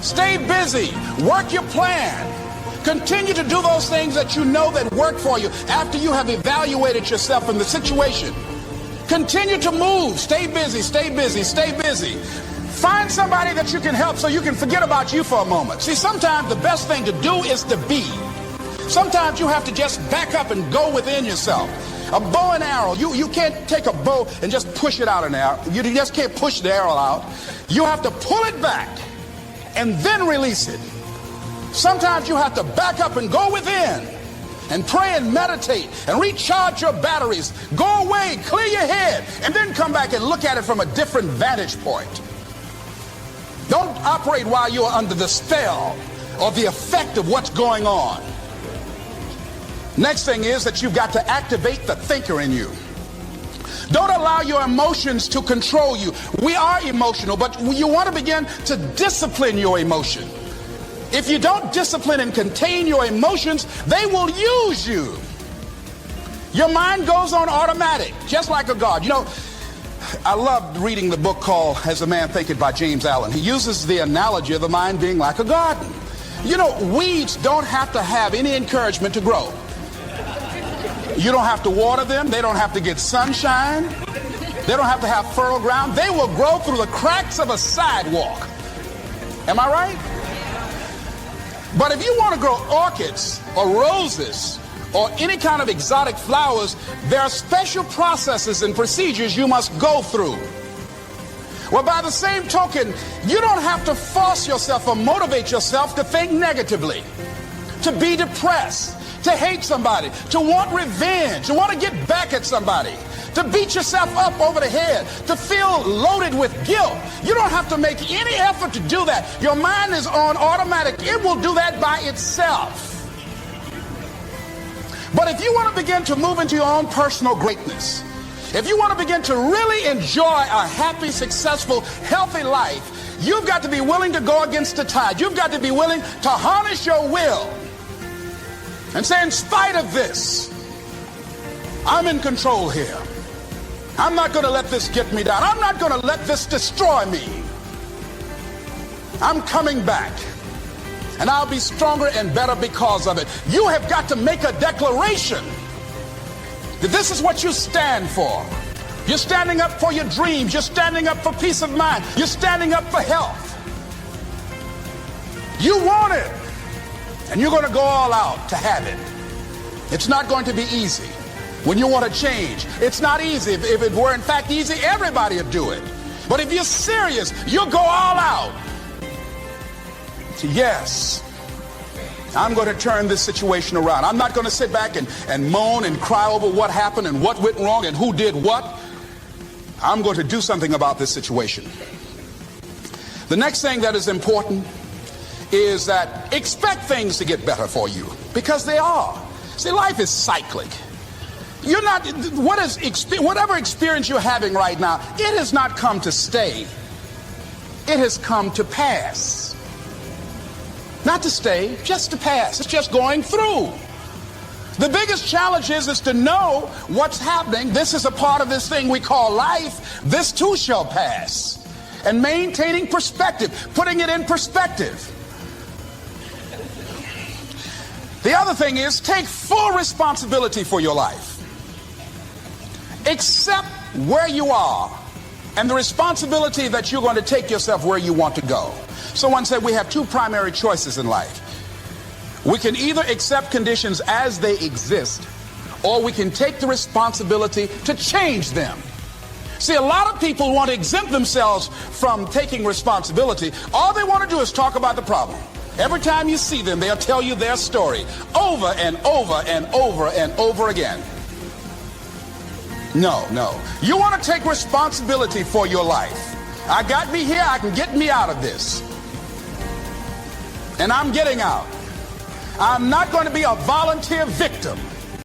Stay busy. Work your plan. Continue to do those things that you know that work for you after you have evaluated yourself in the situation. Continue to move. Stay busy, stay busy, stay busy. Find somebody that you can help so you can forget about you for a moment. See, sometimes the best thing to do is to be. Sometimes you have to just back up and go within yourself. A bow and arrow, you can't take a bow and just push it out an arrow. You just can't push the arrow out. You have to pull it back and then release it. Sometimes you have to back up and go within and pray and meditate and recharge your batteries. Go away, clear your head, and then come back and look at it from a different vantage point. Don't operate while you are under the spell or the effect of what's going on. Next thing is that you've got to activate the thinker in you. Don't allow your emotions to control you. We are emotional, but you want to begin to discipline your emotion. If you don't discipline and contain your emotions, they will use you. Your mind goes on automatic, just like a guard. You know, I loved reading the book called As a Man Thinketh by James Allen. He uses the analogy of the mind being like a garden. You know, weeds don't have to have any encouragement to grow. You don't have to water them. They don't have to get sunshine. They don't have to have fertile ground. They will grow through the cracks of a sidewalk. Am I right? But if you want to grow orchids or roses or any kind of exotic flowers, there are special processes and procedures you must go through. Well, by the same token, you don't have to force yourself or motivate yourself to think negatively, to be depressed, to hate somebody, to want revenge, to want to get back at somebody, to beat yourself up over the head, to feel loaded with guilt. You don't have to make any effort to do that. Your mind is on automatic. It will do that by itself. But if you want to begin to move into your own personal greatness, if you want to begin to really enjoy a happy, successful, healthy life, you've got to be willing to go against the tide. You've got to be willing to harness your will and say, in spite of this, I'm in control here. I'm not going to let this get me down. I'm not going to let this destroy me. I'm coming back, and I'll be stronger and better because of it. You have got to make a declaration that this is what you stand for. You're standing up for your dreams. You're standing up for peace of mind. You're standing up for health. You want it, and you're going to go all out to have it. It's not going to be easy. When you want to change, it's not easy. If it were in fact easy, everybody would do it. But if you're serious, you'll go all out. So yes, I'm going to turn this situation around. I'm not going to sit back and moan and cry over what happened and what went wrong and who did what. I'm going to do something about this situation. The next thing that is important is that expect things to get better for you, because they are. See, life is cyclic. You're not, whatever experience you're having right now, it has not come to stay. It has come to pass. Not to stay, just to pass. It's just going through. The biggest challenge is to know what's happening. This is a part of this thing we call life. This too shall pass. And maintaining perspective, putting it in perspective. The other thing is take full responsibility for your life. Accept where you are and the responsibility that you're going to take yourself where you want to go. Someone said we have two primary choices in life. We can either accept conditions as they exist, or we can take the responsibility to change them. See, a lot of people want to exempt themselves from taking responsibility. All they want to do is talk about the problem. Every time you see them, they'll tell you their story over and over and over and over again. No. You want to take responsibility for your life. I got me here, I can get me out of this. And I'm getting out. I'm not going to be a volunteer victim.